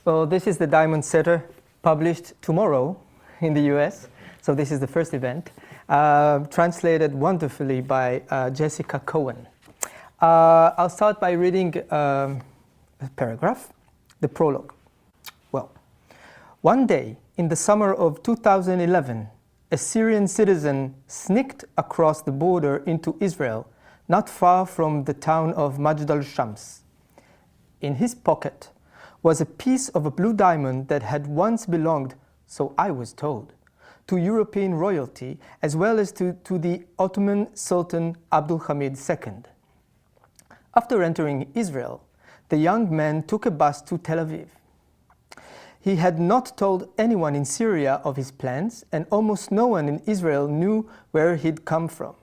Well, this is the Diamond Setter, published tomorrow in the US. So this is the first event, translated wonderfully by Jessica Cohen. I'll start by reading a paragraph, the prologue. Well, one day in the summer of 2011, a Syrian citizen sneaked across the border into Israel, not far from the town of Majd al-Shams. In his pocket was a piece of a blue diamond that had once belonged, so I was told, to European royalty as well as to the Ottoman Sultan Abdul Hamid II. After entering Israel, the young man took a bus to Tel Aviv. He had not told anyone in Syria of his plans, and almost no one in Israel knew where he'd come from.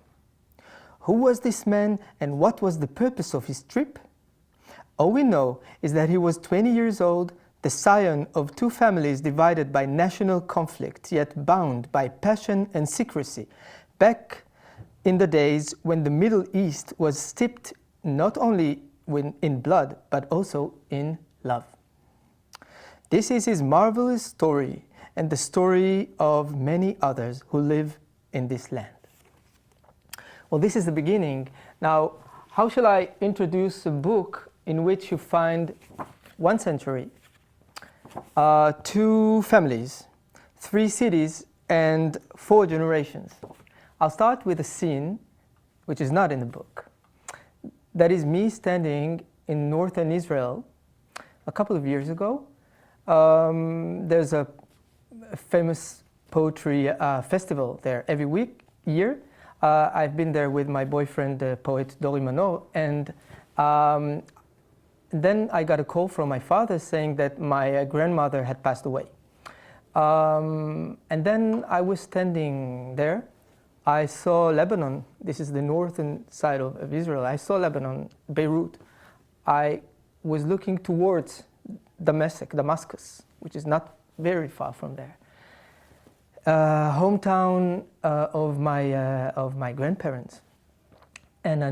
Who was this man, and what was the purpose of his trip? All we know is that he was 20 years old, the scion of two families divided by national conflict, yet bound by passion and secrecy, back in the days when the Middle East was steeped not only in blood, but also in love. This is his marvelous story, and the story of many others who live in this land. Well, this is the beginning. Now, how shall I introduce a book in which you find 1 century, 2 families, 3 cities, and 4 generations? I'll start with a scene which is not in the book. That is me standing in northern Israel a couple of years ago. There's a famous poetry festival there every year. I've been there with my boyfriend, the poet Dori Manor, and then I got a call from my father saying that my grandmother had passed away. And then I was standing there. I saw Lebanon. This is the northern side of Israel. I saw Lebanon, Beirut. I was looking towards Damascus, which is not very far from there. Hometown of my grandparents. And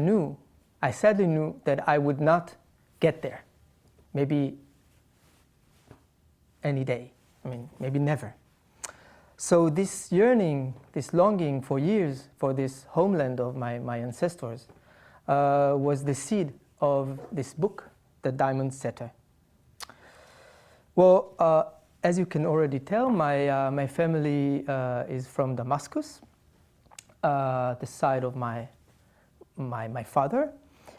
I sadly knew that I would not get there. Maybe any day. Maybe never. So this yearning, this longing for years for this homeland of my ancestors was the seed of this book, The Diamond Setter. Well, as you can already tell, my family is from Damascus, the side of my father.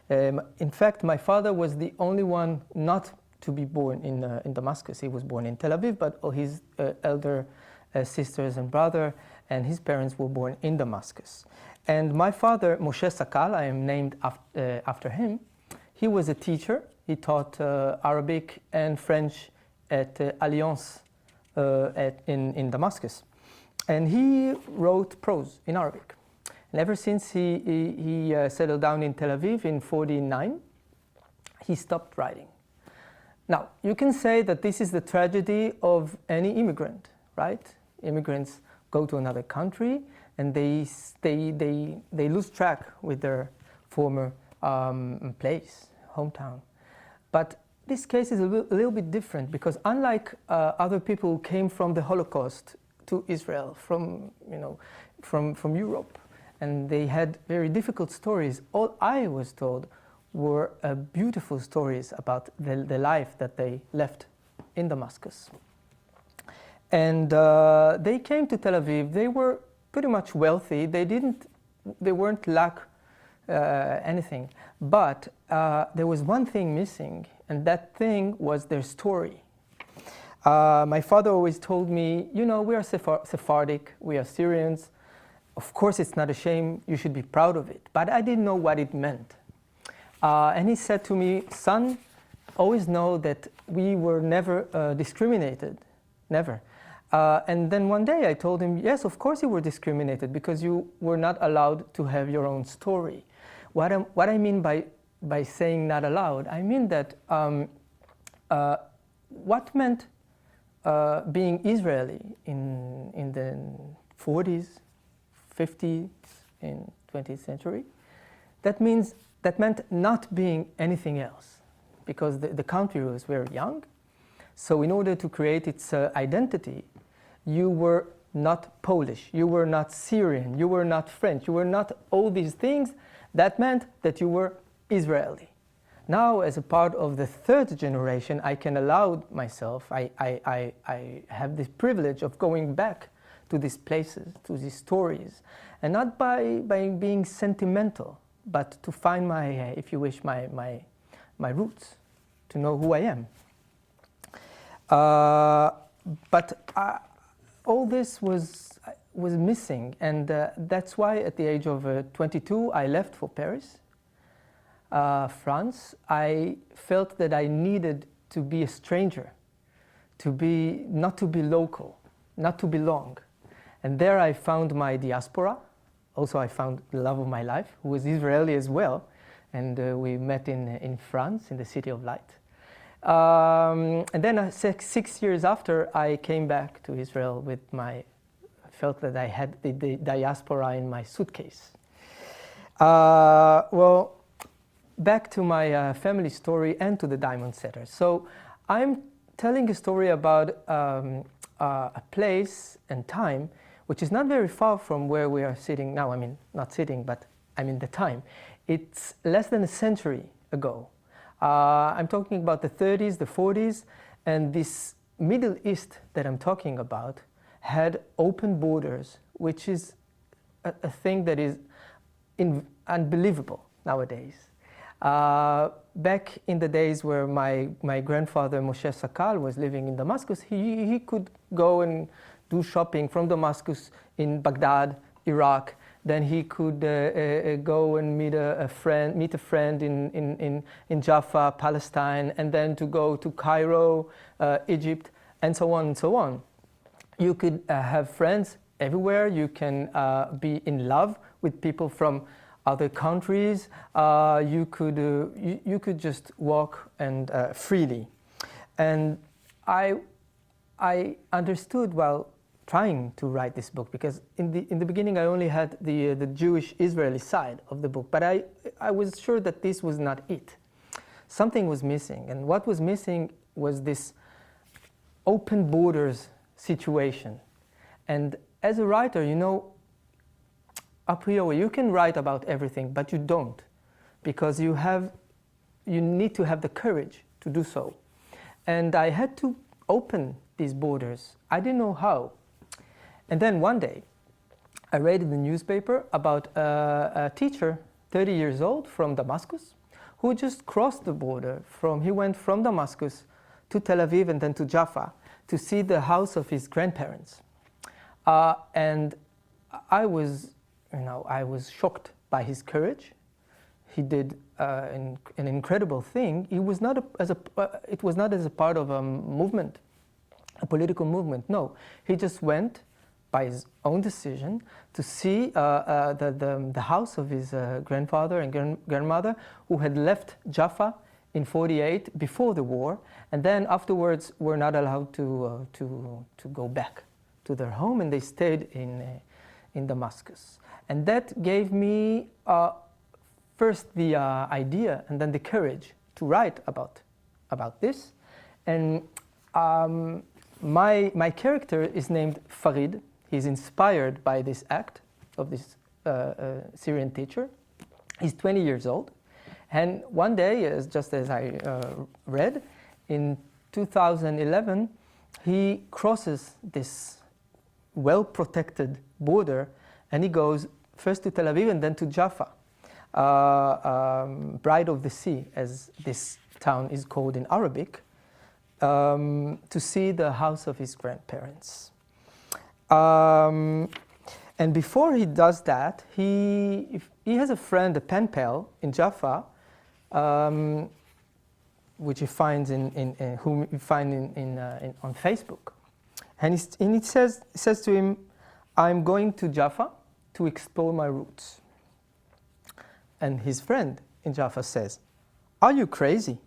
In fact, my father was the only one not to be born in Damascus. He was born in Tel Aviv, but all his elder sisters and brother and his parents were born in Damascus. And my father, Moshe Sakal, I am named after him. He was a teacher. He taught Arabic and French at Alliance in Damascus. And he wrote prose in Arabic. And ever since he settled down in Tel Aviv in 1949, he stopped writing. Now, you can say that this is the tragedy of any immigrant, right? Immigrants go to another country and they lose track with their former place, hometown. But this case is a little bit different because unlike other people who came from the Holocaust to Israel, from Europe, and they had very difficult stories, all I was told were beautiful stories about the life that they left in Damascus. And they came to Tel Aviv. They were pretty much wealthy. They weren't lack anything. But there was one thing missing, and that thing was their story. My father always told me, we are Sephardic, we are Syrians. Of course, it's not a shame, you should be proud of it. But I didn't know what it meant. And he said to me, son, always know that we were never discriminated, never. And then one day I told him, yes, of course you were discriminated because you were not allowed to have your own story. What I mean by saying not allowed, I mean that what meant being Israeli in the 40s, 50s, in 20th century, that meant not being anything else, because the country was very young. So in order to create its identity, you were not Polish, you were not Syrian, you were not French, you were not all these things. That meant that you were Israeli. Now, as a part of the third generation, I can allow myself, I have this privilege of going back to these places, to these stories, and not by being sentimental, but to find my, if you wish, my roots, to know who I am. But all this was missing, and that's why at the age of 22 I left for Paris, France. I felt that I needed to be a stranger, not to be local, not to belong. And there I found my diaspora. Also I found the love of my life, who was Israeli as well, and we met in France, in the City of Light. And then 6 years after, I came back to Israel with I felt that I had the diaspora in my suitcase. Well, back to my family story and to the Diamond Setter. So I'm telling a story about a place and time which is not very far from where we are sitting now. I mean, not sitting, but I mean the time. It's less than a century ago. I'm talking about the 30s, the 40s, and this Middle East that I'm talking about had open borders, which is a thing that is unbelievable nowadays. Back in the days where my grandfather Moshe Sakal was living in Damascus, he could go and do shopping from Damascus in Baghdad, Iraq. Then he could go and meet a friend in Jaffa, Palestine, and then to go to Cairo, Egypt, and so on and so on. You could have friends everywhere. You can be in love with people from other countries. You could just walk and freely. And I understood while trying to write this book, because in the beginning I only had the Jewish Israeli side of the book, but I was sure that this was not it. Something was missing, and what was missing was this open borders situation. And as a writer, you know, a priori you can write about everything, but you don't, because you need to have the courage to do so. And I had to open these borders. I didn't know how. And then one day, I read in the newspaper about a teacher, 30 years old, from Damascus, who just crossed the border. He went from Damascus to Tel Aviv and then to Jaffa to see the house of his grandparents. And I was shocked by his courage. He did an incredible thing. It was not as a part of a movement, a political movement. No, he just went by his own decision to see the house of his grandfather and grandmother, who had left Jaffa in '48 before the war, and then afterwards were not allowed to go back to their home, and they stayed in Damascus. And that gave me first the idea and then the courage to write about this. And my character is named Farid. He's inspired by this act of this Syrian teacher. He's 20 years old. And one day, just as I read, in 2011, he crosses this well-protected border, and he goes first to Tel Aviv and then to Jaffa, Bride of the Sea, as this town is called in Arabic, to see the house of his grandparents. And before he does that, he has a friend, a pen pal in Jaffa, which he finds whom you find on Facebook, and he says to him, "I'm going to Jaffa to explore my roots." And his friend in Jaffa says, "Are you crazy?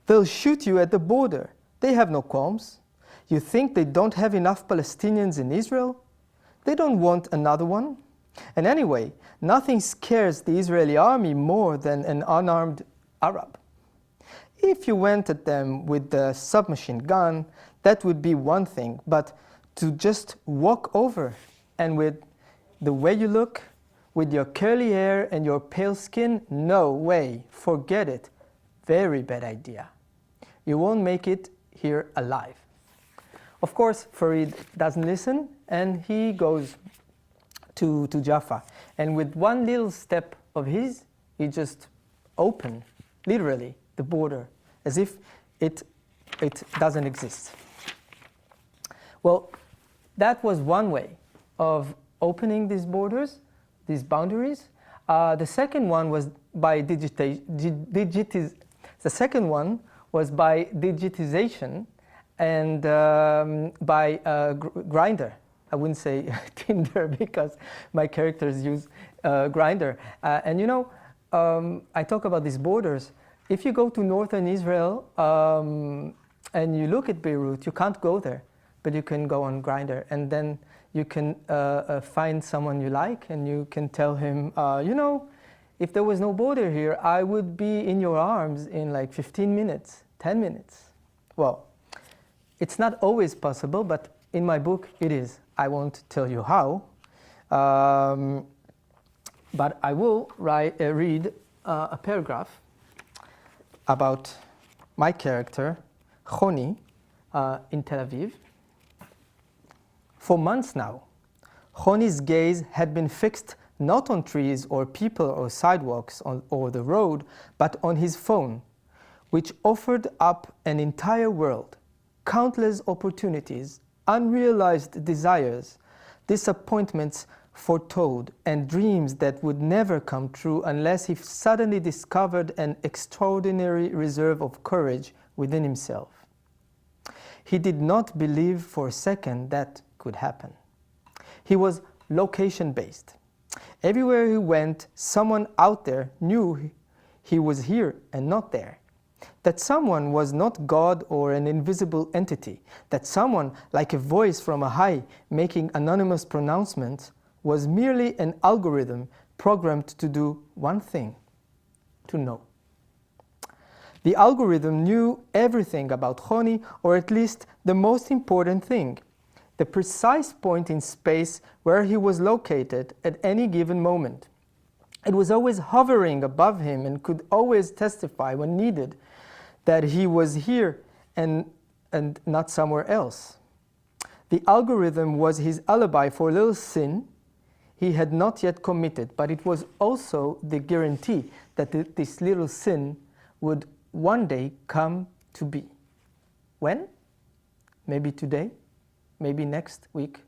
They'll shoot you at the border. They have no qualms. You think they don't have enough Palestinians in Israel? They don't want another one." And anyway, nothing scares the Israeli army more than an unarmed Arab. If you went at them with the submachine gun, that would be one thing, but to just walk over and with the way you look, with your curly hair and your pale skin, no way, forget it. Very bad idea. You won't make it here alive. Of course, Farid doesn't listen, and he goes to Jaffa. And with one little step of his, he just opened, literally, the border, as if it doesn't exist. Well, that was one way of opening these borders, these boundaries. The second one was by digitization and by Grindr. I wouldn't say Tinder because my characters use Grindr. And you know, I talk about these borders. If you go to northern Israel and you look at Beirut, you can't go there, but you can go on Grindr, and then you can find someone you like, and you can tell him, you know, if there was no border here, I would be in your arms in like 15 minutes, 10 minutes. Well, it's not always possible, but in my book it is. I won't tell you how, but I will read a paragraph about my character, Choni, in Tel Aviv. For months now, Choni's gaze had been fixed not on trees or people or sidewalks or the road, but on his phone, which offered up an entire world, countless opportunities, unrealized desires, disappointments foretold, and dreams that would never come true unless he suddenly discovered an extraordinary reserve of courage within himself. He did not believe for a second that could happen. He was location-based. Everywhere he went, someone out there knew he was here and not there. That someone was not God or an invisible entity. That someone, like a voice from a high making anonymous pronouncements, was merely an algorithm programmed to do one thing: to know. The algorithm knew everything about Choni, or at least the most important thing: the precise point in space where he was located at any given moment. It was always hovering above him and could always testify when needed that he was here and not somewhere else. The algorithm was his alibi for a little sin he had not yet committed, but it was also the guarantee that this little sin would one day come to be. When? Maybe today, maybe next week,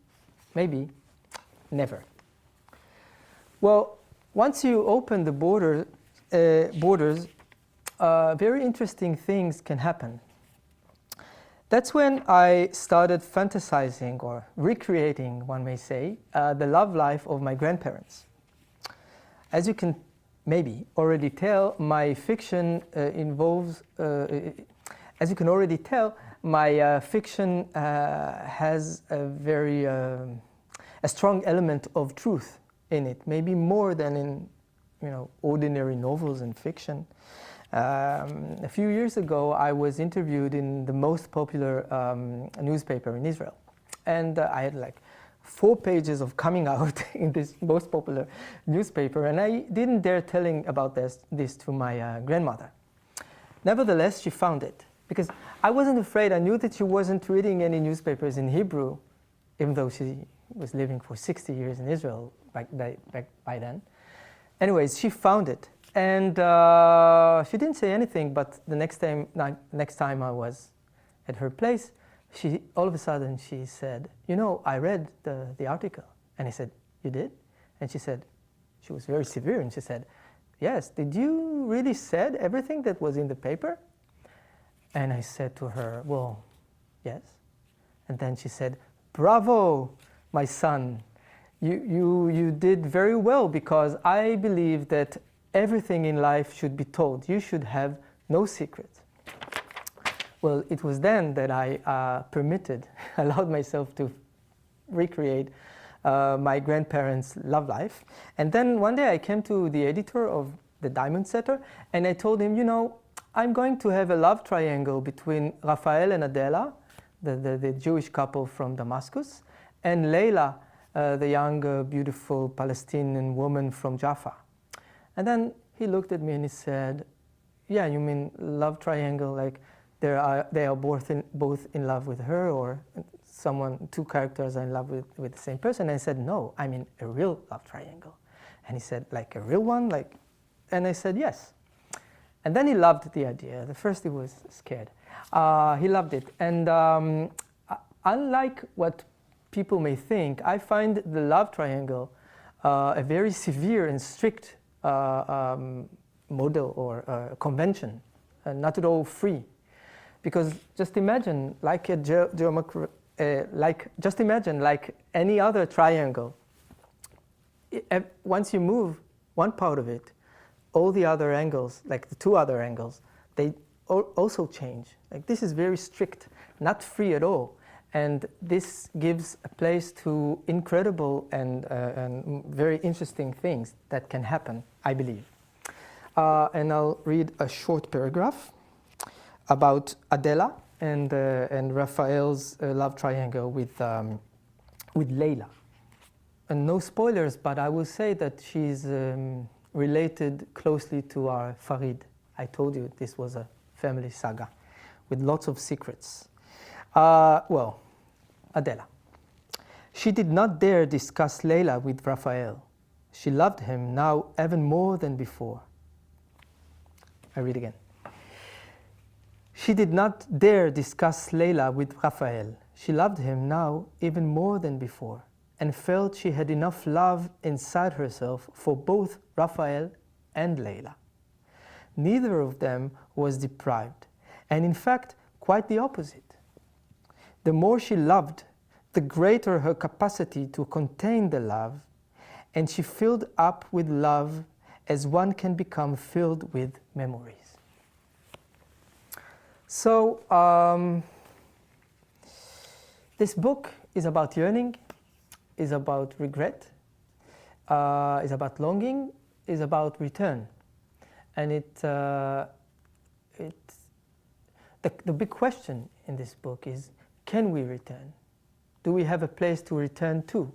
maybe never. Well, once you open the borders, very interesting things can happen. That's when I started fantasizing or recreating, one may say, the love life of my grandparents. As you can maybe already tell, my fiction involves, as you can already tell, my fiction has a very a strong element of truth in it, maybe more than in ordinary novels and fiction. A few years ago, I was interviewed in the most popular newspaper in Israel, and I had like 4 pages of coming out in this most popular newspaper, and I didn't dare telling about this to my grandmother. Nevertheless, she found it, because I wasn't afraid. I knew that she wasn't reading any newspapers in Hebrew, even though she was living for 60 years in Israel back by then. Anyways, she found it, and she didn't say anything, but the next time I was at her place, all of a sudden she said, I read the article. And I said, you did? And she said, she was very severe, and she said, yes, did you really said everything that was in the paper? And I said to her, well, yes. And then she said, bravo, my son. You did very well, because I believe that everything in life should be told. You should have no secrets. Well, it was then that I allowed myself to recreate my grandparents' love life. And then one day I came to the editor of the Diamond Setter, and I told him, you know, I'm going to have a love triangle between Raphael and Adela, the Jewish couple from Damascus, and Layla, the young, beautiful Palestinian woman from Jaffa. And then he looked at me and he said, yeah, you mean love triangle, like they are both in love with her, or two characters are in love with the same person? And I said, no, I mean a real love triangle. And he said, like a real one? And I said, yes. And then he loved the idea. At first he was scared. He loved it. And unlike what people may think, I find the love triangle a very severe and strict model or convention, not at all free. Because just imagine, like any other triangle, once you move one part of it, all the other angles, like the two other angles, they also change. Like this is very strict, not free at all. And this gives a place to incredible and very interesting things that can happen, I believe. And I'll read a short paragraph about Adela and Raphael's love triangle with Layla. And no spoilers, but I will say that she's related closely to our Farid. I told you this was a family saga with lots of secrets. Well, Adela. She did not dare discuss Layla with Raphael. She loved him now even more than before. I read again. She did not dare discuss Layla with Raphael. She loved him now even more than before, and felt she had enough love inside herself for both Raphael and Layla. Neither of them was deprived, and in fact, quite the opposite. The more she loved, the greater her capacity to contain the love, and she filled up with love as one can become filled with memories. So, this book is about yearning, is about regret, is about longing, is about return. And the big question in this book is, can we return? Do we have a place to return to?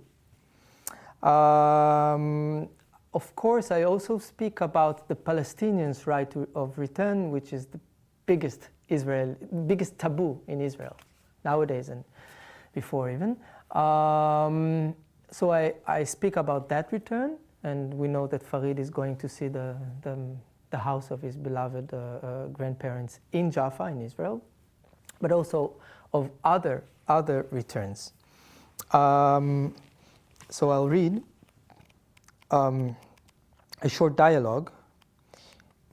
Of course, I also speak about the Palestinians' right of return, which is the biggest taboo in Israel nowadays and before even. So I speak about that return, and we know that Farid is going to see the house of his beloved grandparents in Jaffa in Israel, but also of other returns. So I'll read a short dialogue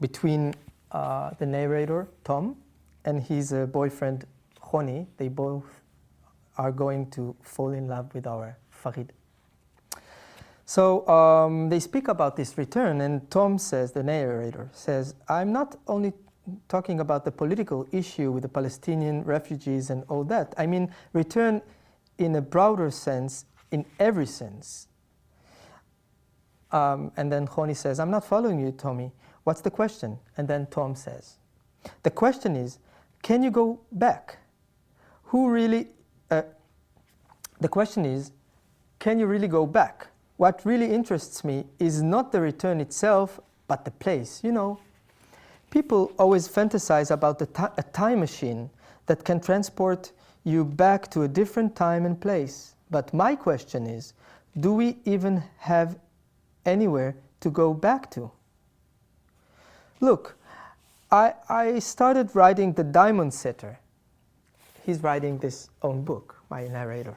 between the narrator, Tom, and his boyfriend, Choni. They both are going to fall in love with our Farid. So they speak about this return, and Tom says, the narrator says, I'm not only talking about the political issue with the Palestinian refugees and all that. I mean return in a broader sense, in every sense. And then Choni says, I'm not following you, Tommy. What's the question? And then Tom says, the question is, can you go back? The question is, can you really go back? What really interests me is not the return itself, but the place. You know, people always fantasize about a time machine that can transport you back to a different time and place. But my question is, do we even have anywhere to go back to? Look, I started writing The Diamond Setter. He's writing this own book, my narrator.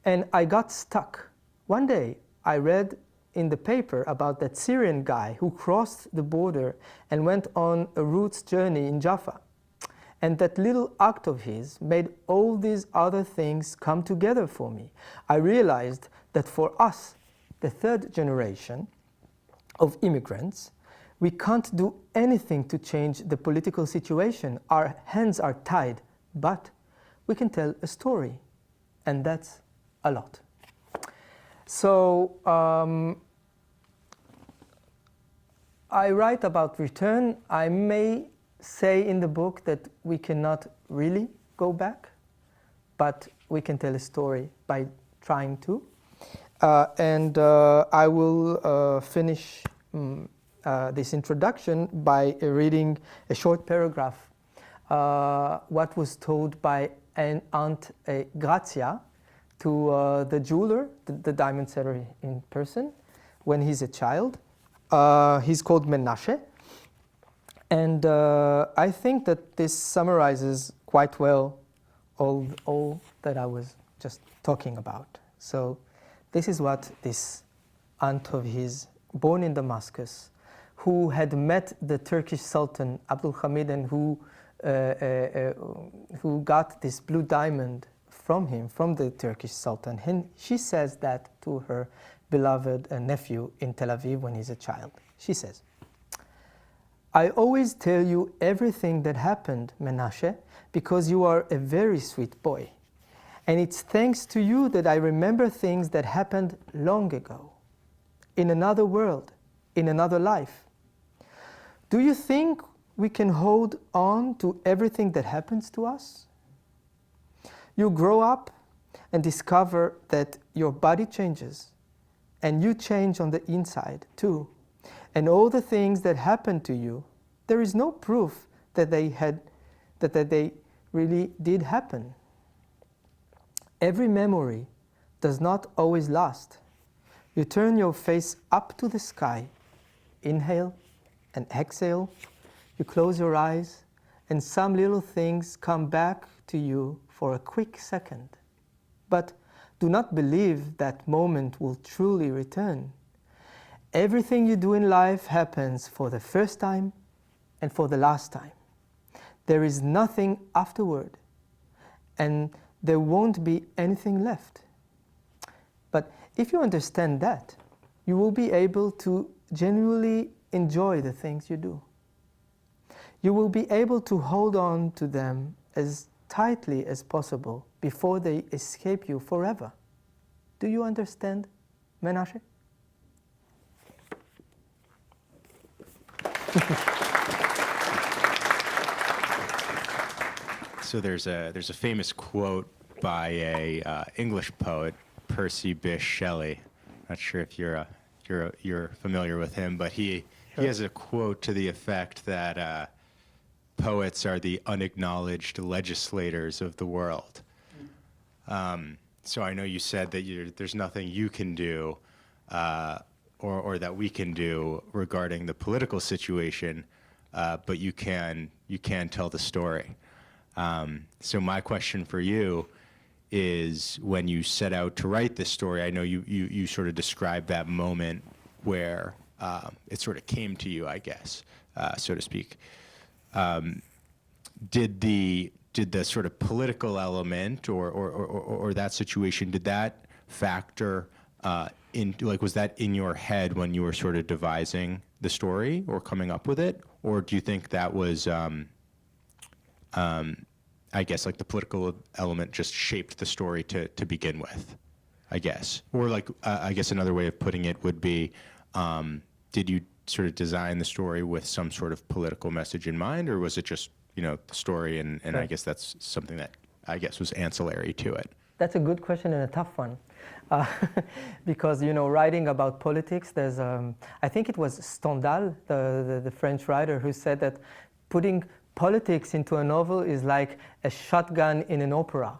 And I got stuck. One day, I read in the paper about that Syrian guy who crossed the border and went on a roots journey in Jaffa. And that little act of his made all these other things come together for me. I realized that for us, the third generation of immigrants, we can't do anything to change the political situation. Our hands are tied, but we can tell a story, and that's a lot. So I write about return. I may say in the book that we cannot really go back, but we can tell a story by trying to. And I will finish this introduction by reading a short paragraph, what was told by an Aunt Grazia to the jeweler, the diamond seller in person, when he's a child. He's called Menashe. And I think that this summarizes quite well all that I was just talking about. So this is what this aunt of his, born in Damascus, who had met the Turkish Sultan Abdul Hamid, and who got this blue diamond from him, from the Turkish Sultan. And she says that to her beloved nephew in Tel Aviv when he's a child. She says, "I always tell you everything that happened, Menashe, because you are a very sweet boy. And it's thanks to you that I remember things that happened long ago, in another world, in another life. Do you think we can hold on to everything that happens to us? You grow up and discover that your body changes, and you change on the inside too. And all the things that happen to you, there is no proof that they really did happen. Every memory does not always last. You turn your face up to the sky, inhale and exhale, you close your eyes, and some little things come back to you for a quick second. But do not believe that moment will truly return. Everything you do in life happens for the first time and for the last time. There is nothing afterward, and there won't be anything left. But if you understand that, you will be able to genuinely enjoy the things you do. You will be able to hold on to them as tightly as possible before they escape you forever. Do you understand, Menashe?" So there's a famous quote by a English poet, Percy Bysshe Shelley. Not sure if you're familiar with him, but he has a quote to the effect that poets are the unacknowledged legislators of the world. So I know you said that there's nothing you can do, or that we can do regarding the political situation, but you can tell the story. So my question for you is, when you set out to write this story, I know you sort of described that moment where it sort of came to you, I guess, so to speak. Did the sort of political element or that situation, did that factor was that in your head when you were sort of devising the story or coming up with it? Or do you think that was, I guess, like the political element just shaped the story to begin with, I guess? Or like, I guess another way of putting it would be, did you sort of design the story with some sort of political message in mind, or was it just, the story and Sure. I guess that's something that I guess was ancillary to it? That's a good question and a tough one. Because, writing about politics, there's, I think it was Stendhal, the French writer, who said that putting politics into a novel is like a shotgun in an opera.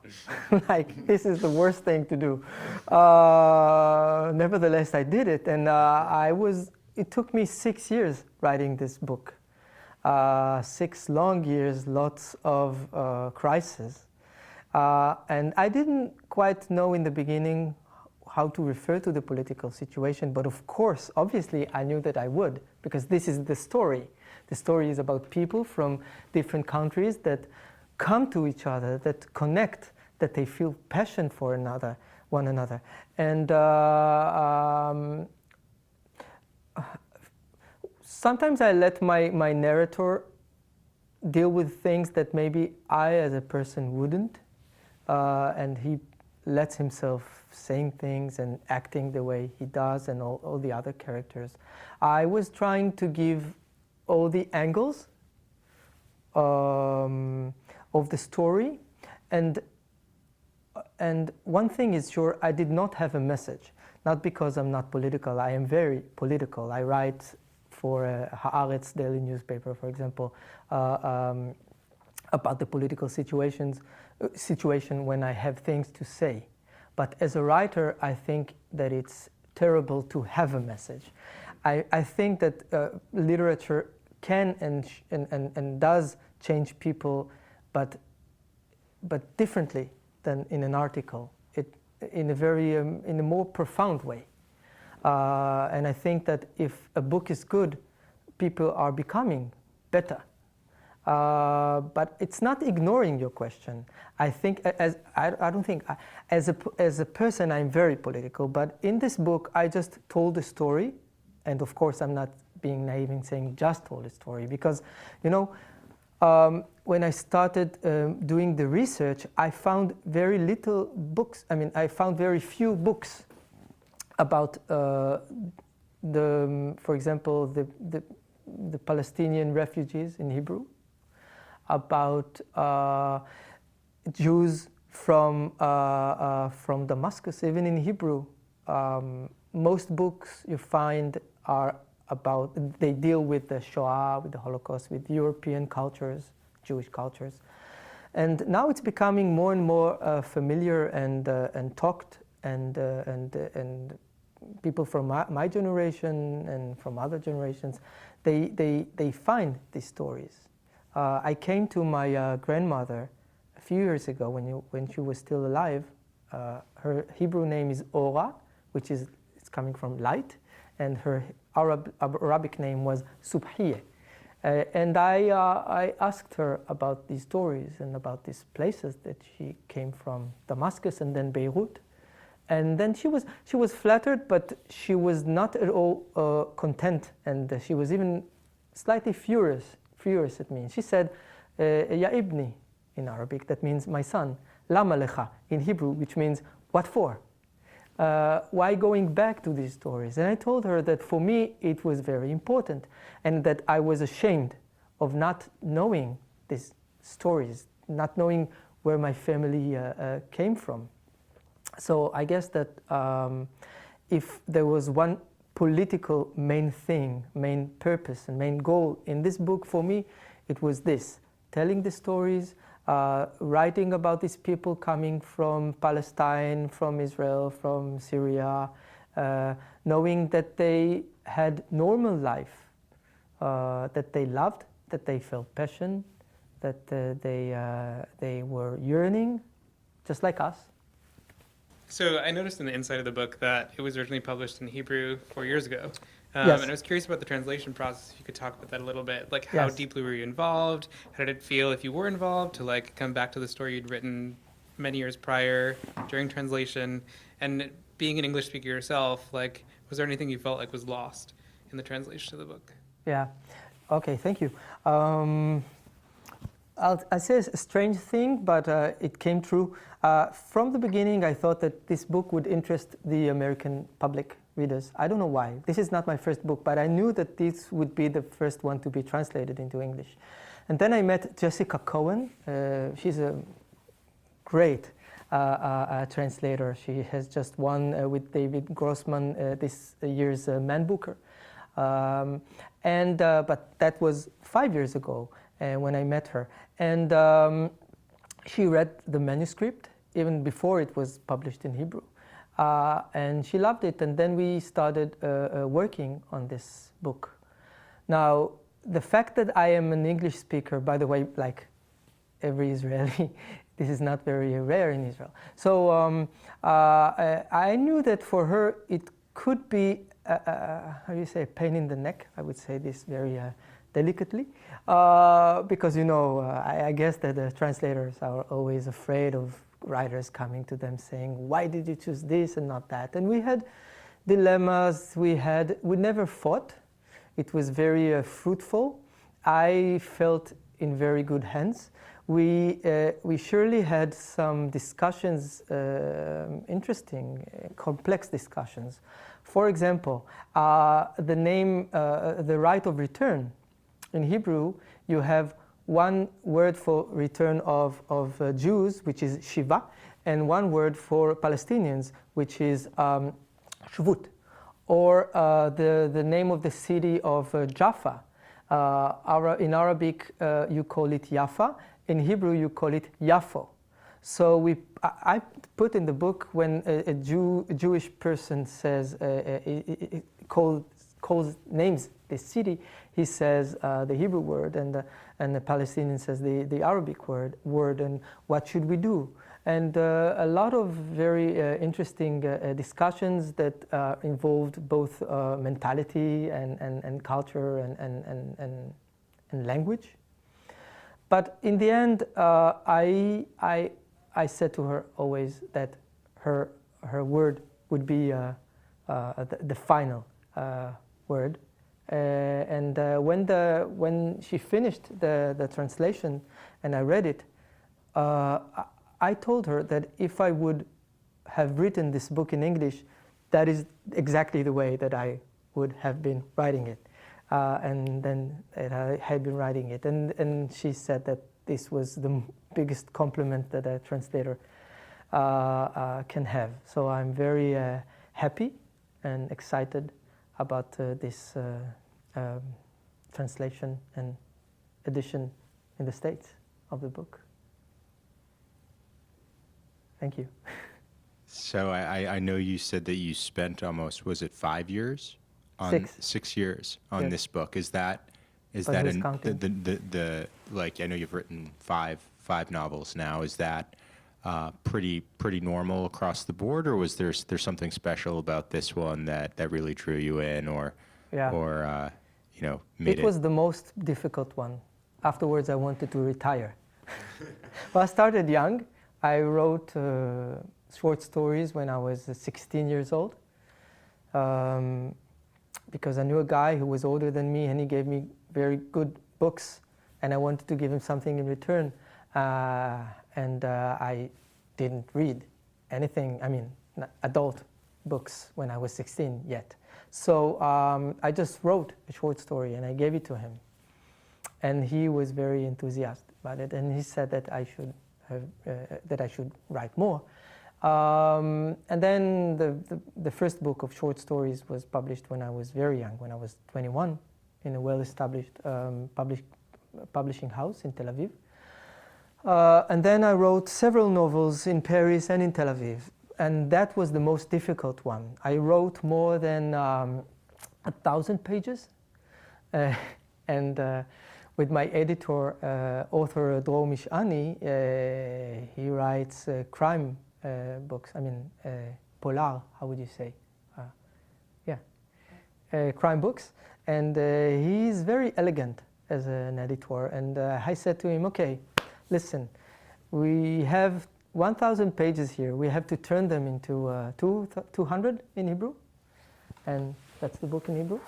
Like, this is the worst thing to do. Nevertheless, I did it, and it took me 6 years writing this book. 6 long years, lots of crises. And I didn't quite know in the beginning how to refer to the political situation, but of course, obviously, I knew that I would, because this is the story. The story is about people from different countries that come to each other, that connect, that they feel passion for one another. And sometimes I let my narrator deal with things that maybe I as a person wouldn't, and he lets himself saying things and acting the way he does, and all the other characters. I was trying to give all the angles of the story, and one thing is sure, I did not have a message. Not because I'm not political. I am very political. I write for Haaretz daily newspaper, for example, about the political situation when I have things to say. But as a writer, I think that it's terrible to have a message. I think that literature can and does change people, but differently than in an article. In a more profound way. And I think that if a book is good, people are becoming better. But it's not ignoring your question. I think as a person I'm very political, but in this book I just told the story, and of course I'm not being naive in saying just told the story, because when I started doing the research, I found very little books. I found very few books about for example, the Palestinian refugees in Hebrew, about Jews from Damascus, even in Hebrew. Most books you find are they deal with the Shoah, with the Holocaust, with European cultures, Jewish cultures. And now it's becoming more and more familiar and talked, and people from my generation and from other generations, they find these stories. I came to my grandmother a few years ago when she was still alive. Her Hebrew name is Ora, which is coming from light, and her Arabic name was Subhiye. And I asked her about these stories and about these places that she came from, Damascus and then Beirut. And then she was flattered, but she was not at all content, and she was even slightly furious at me. And she said, Ya ibni, in Arabic, that means my son, Lama lecha, in Hebrew, which means what for? Why going back to these stories? And I told her that for me it was very important, and that I was ashamed of not knowing these stories, not knowing where my family came from. So I guess that if there was one political main thing, main purpose and main goal in this book, for me it was this: telling the stories, writing about these people coming from Palestine, from Israel, from Syria, knowing that they had normal life, that they loved, that they felt passion, that they were yearning, just like us. So I noticed in the inside of the book that it was originally published in Hebrew 4 years ago. Yes. And I was curious about the translation process, if you could talk about that a little bit. Like, how Yes. deeply were you involved? How did it feel, if you were involved, to like come back to the story you'd written many years prior during translation? And being an English speaker yourself, like, was there anything you felt like was lost in the translation of the book? Yeah. Okay, thank you. I'll say a strange thing, but it came true. From the beginning, I thought that this book would interest the American public readers. I don't know why. This is not my first book, but I knew that this would be the first one to be translated into English. And then I met Jessica Cohen. She's a great translator. She has just won with David Grossman this year's Man Booker. But that was 5 years ago when I met her. And she read the manuscript even before it was published in Hebrew. And she loved it, and then we started working on this book. Now, the fact that I am an English speaker, by the way, like every Israeli, this is not very rare in Israel. So I knew that for her it could be, how do you say, a pain in the neck. I would say this very delicately, because I guess that the translators are always afraid of writers coming to them saying, why did you choose this and not that? And we had dilemmas. We never fought. It was very fruitful. I felt in very good hands. we surely had some discussions, interesting, complex discussions. For example, the name, the right of return. In Hebrew, you have one word for return of Jews, which is Shiva, and one word for Palestinians, which is Shvut, or the name of the city of Jaffa. In Arabic, you call it Jaffa. In Hebrew, you call it Yaffo. So I put in the book when a Jewish person says, names the city, he says the Hebrew word, and the Palestinian says the Arabic word, and what should we do? And a lot of very interesting discussions that involved both mentality and culture and language. But in the end, I said to her always that her word would be the final word. When she finished the translation and I read it, I told her that if I would have written this book in English, that is exactly the way that I would have been writing it. And then I had been writing it. And she said that this was the biggest compliment that a translator can have. So I'm very happy and excited about this translation and edition in the States of the book. Thank you. So I know you said that you spent almost, was it 5 years? 6 years on this book. Is that the like, I know you've written five novels now. Is that pretty normal across the board, or was there something special about this one that really drew you in, or made it? It was the most difficult one. Afterwards, I wanted to retire. Well, I started young. I wrote short stories when I was 16 years old, because I knew a guy who was older than me, and he gave me very good books, and I wanted to give him something in return. And I didn't read anything, adult books when I was 16 yet. So I just wrote a short story and I gave it to him. And he was very enthusiastic about it, and he said that I should write more. And then the first book of short stories was published when I was very young, when I was 21, in a well-established publishing house in Tel Aviv. And then I wrote several novels in Paris and in Tel Aviv, and that was the most difficult one. I wrote more than 1,000 pages, and with my editor, author Dror Mishani, he writes crime books. Polar, how would you say? Crime books, and he's very elegant as an editor. And I said to him, okay, listen, we have 1,000 pages here. We have to turn them into 200 in Hebrew, and that's the book in Hebrew.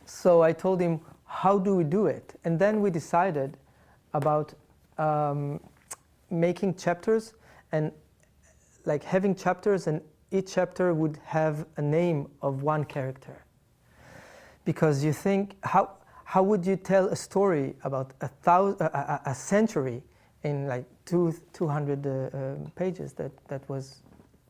So I told him, how do we do it? And then we decided about making chapters, and like having chapters, and each chapter would have a name of one character. Because you think, how would you tell a story about a century in like 200 pages? That was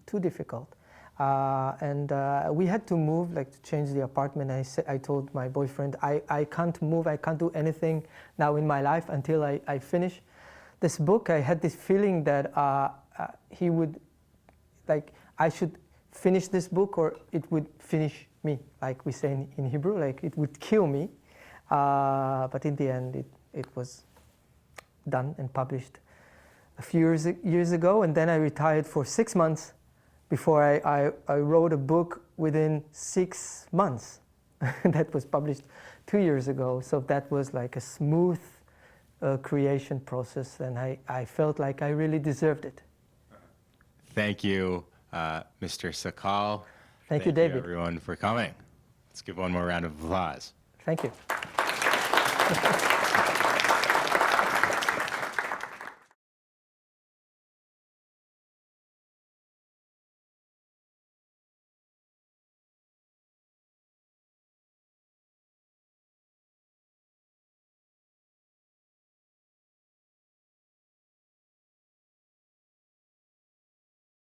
too difficult. And we had to move, like to change the apartment. I told my boyfriend, I can't move, I can't do anything now in my life until I finish this book. I had this feeling that he would, like, I should finish this book or it would finish me, like we say in Hebrew, like it would kill me. But in the end, it was done and published a few years ago, and then I retired for 6 months before I wrote a book within 6 months. That was published 2 years ago, so that was like a smooth creation process, and I felt like I really deserved it. Thank you, Mr. Sakal. Thank you, David. Thank you, everyone, for coming. Let's give one more round of applause. Thank you.